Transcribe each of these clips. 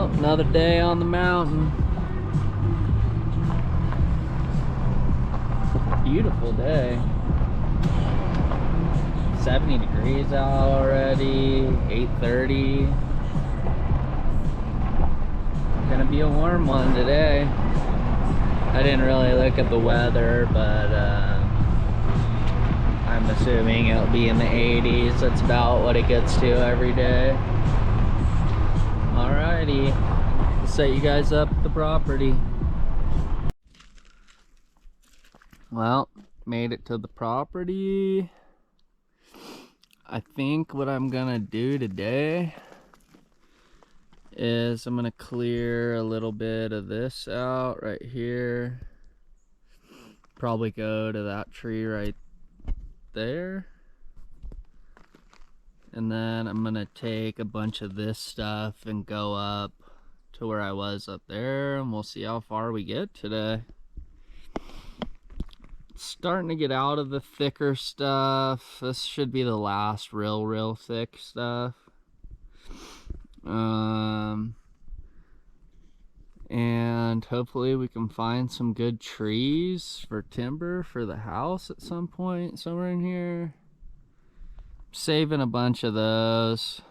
Well, another day on the mountain. Beautiful day. 70 degrees out already, 8:30. Gonna be a warm one today. I didn't really look at the weather, but I'm assuming it'll be in the 80s. That's about what it gets to every day. Alrighty, I'll set you guys up at the property. Well, made it to the property. I think what I'm gonna do today is I'm gonna clear a little bit of this out right here. Probably go to that tree right there. And then I'm gonna take a bunch of this stuff and go up to where I was up there, and we'll see how far we get today. Starting to get out of the thicker stuff. This should be the last real thick stuff. And hopefully we can find some good trees for timber for the house at some point somewhere in here. Saving a bunch of those.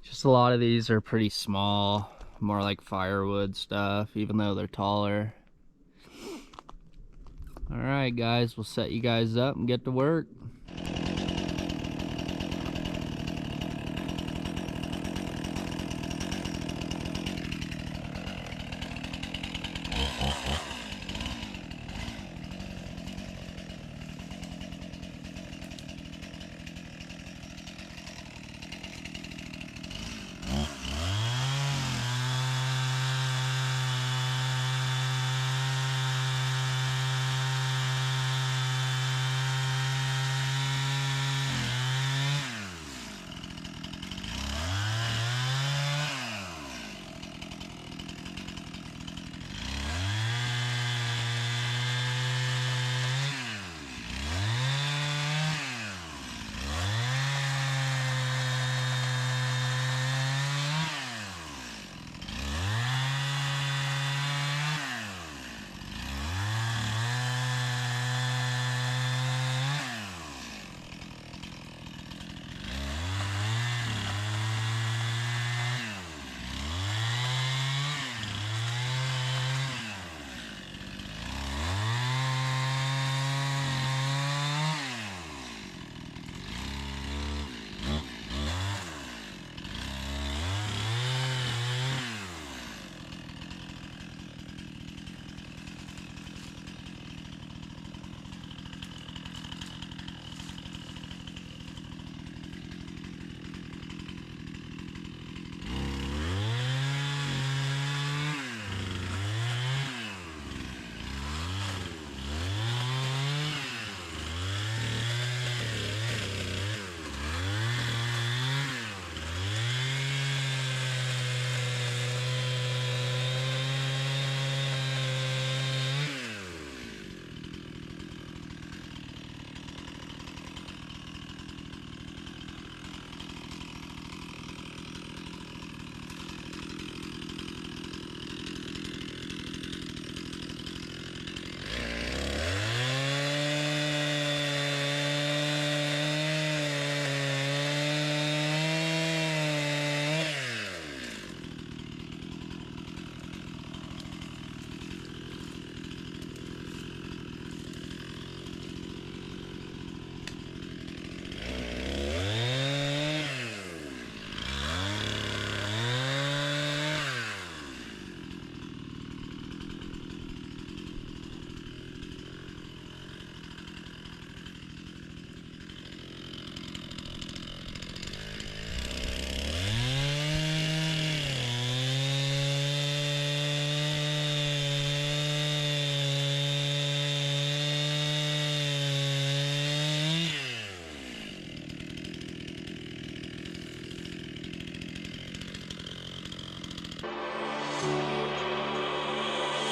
Just a lot of these are pretty small, more like firewood stuff, even though they're taller. Alright guys, we'll set you guys up and get to work.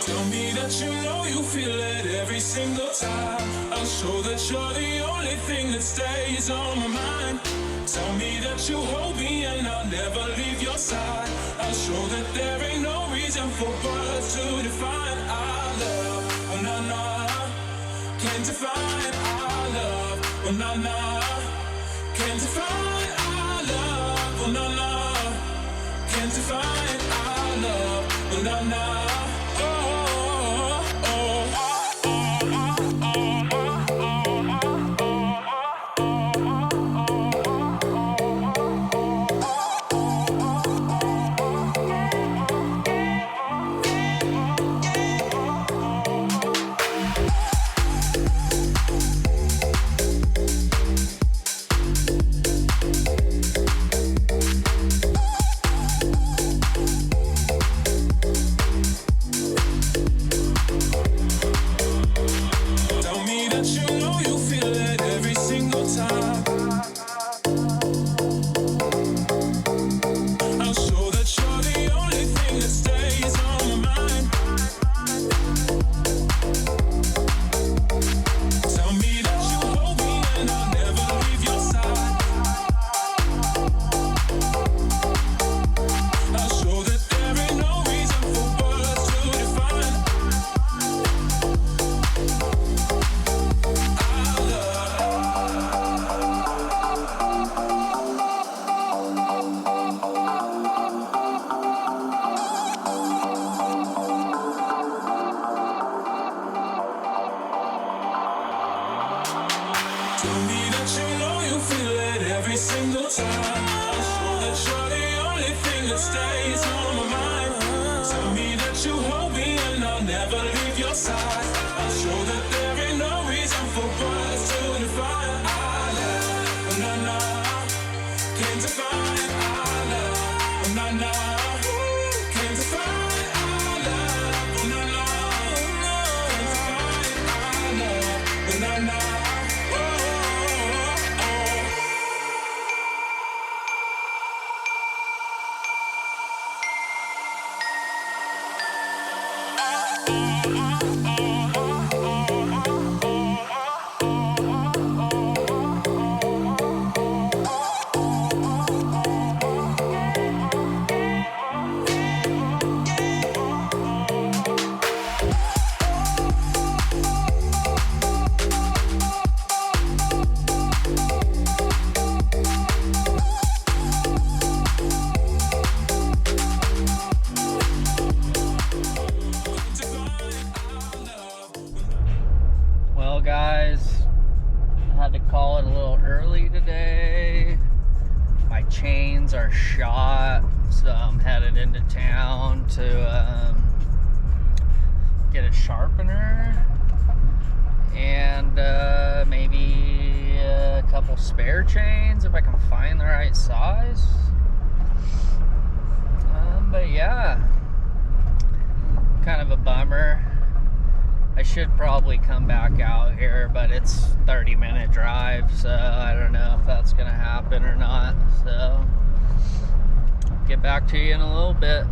Tell me that you know you feel it every single time. I'll show that you're the only thing that stays on my mind. Tell me that you hold me and I'll never leave your side. for words to define our love. Oh, no, no. Can't define our love. Oh, no, no. Can't define our love. Oh, no, no. Can't define our love. Oh, no, no. Oh, oh, oh, tell me that you know you feel it every single time. I'll show that you're the only thing that stays on my mind. Tell me that you hold me and I'll never leave your side. I'll show that there ain't no reason for words to define our love. Tell me that you know you feel it every single time. I'll show that you're the only thing that stays on my mind. Tell me that you hold me and I'll never leave your side. I'll show that there ain't no reason for words to define our love. Oh, no, no. Can't define our love. Oh, no, no. Can't define our love. Oh, no, no. Can't define our love. Oh, no, no. Oh, oh, oh. Well, guys, I had to call it a little early today. My chains are shot, so I'm headed into town to get a sharpener and maybe a couple spare chains if I can find the right size. But yeah, kind of a bummer. I should probably come back out here, but it's 30-minute drive, so I don't know if that's gonna happen or not. So get back to you in a little bit.